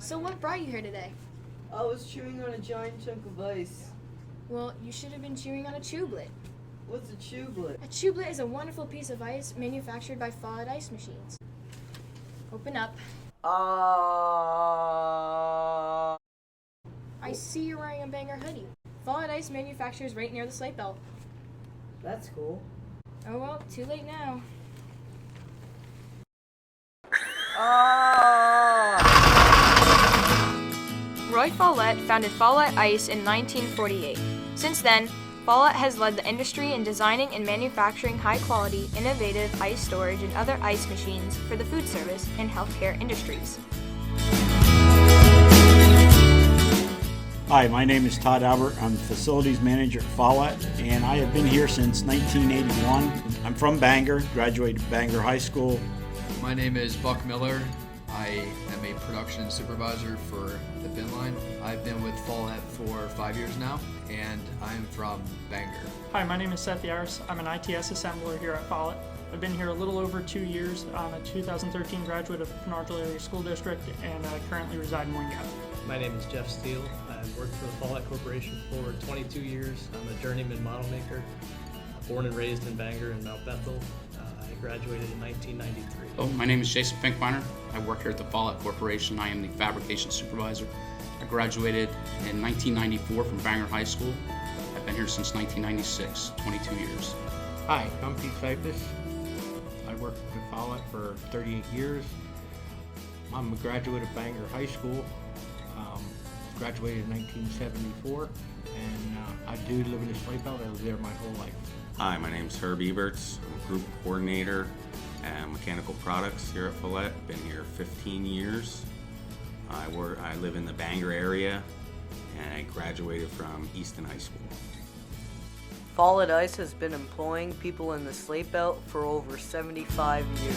So what brought you here today? I was chewing on a giant chunk of ice. Well, you should have been chewing on a tublet. What's a tublet? A tublet is a wonderful piece of ice manufactured by Follett ice machines. Open up. I see you're wearing a Bangor hoodie. Follett ice manufactures right near the sleigh belt. That's cool. Oh well, too late now. Roy Follett founded Follett Ice in 1948. Since then, Follett has led the industry in designing and manufacturing high-quality, innovative ice storage and other ice machines for the food service and healthcare industries. Hi, my name is Todd Albert. I'm the facilities manager at Follett, and I have been here since 1981. I'm from Bangor, graduated Bangor High School. My name is Buck Miller. I am a production supervisor for the bin line. I've been with Follett for 5 years now, and I'm from Bangor. Hi, my name is Seth Yaris. I'm an ITS assembler here at Follett. I've been here a little over 2 years. I'm a 2013 graduate of Penarville Area School District and currently reside in Wingate. My name is Jeff Steele. I've worked for the Follett Corporation for 22 years. I'm a Journeyman Medelmaker, born and raised in Bangor and Mount Bethel. I graduated in 1993. Oh, my name is Jason Pinkbeiner. I work here at the Follett Corporation. I am the Fabrication Supervisor. I graduated in 1994 from Bangor High School. I've been here since 1996, 22 years. Hi, I'm Pete Cypress. I worked with Follett for 38 years. I'm a graduate of Bangor High School. Graduated in 1974, and I do live in the sleigh belt. I lived there my whole life. Hi, my name's Herb EBERTS. I'm a group coordinator and mechanical products here at Follett. Been here 15 years. I live in the Bangor area, and I graduated from Easton High School. Follett Ice has been employing people in the sleigh belt for over 75 years.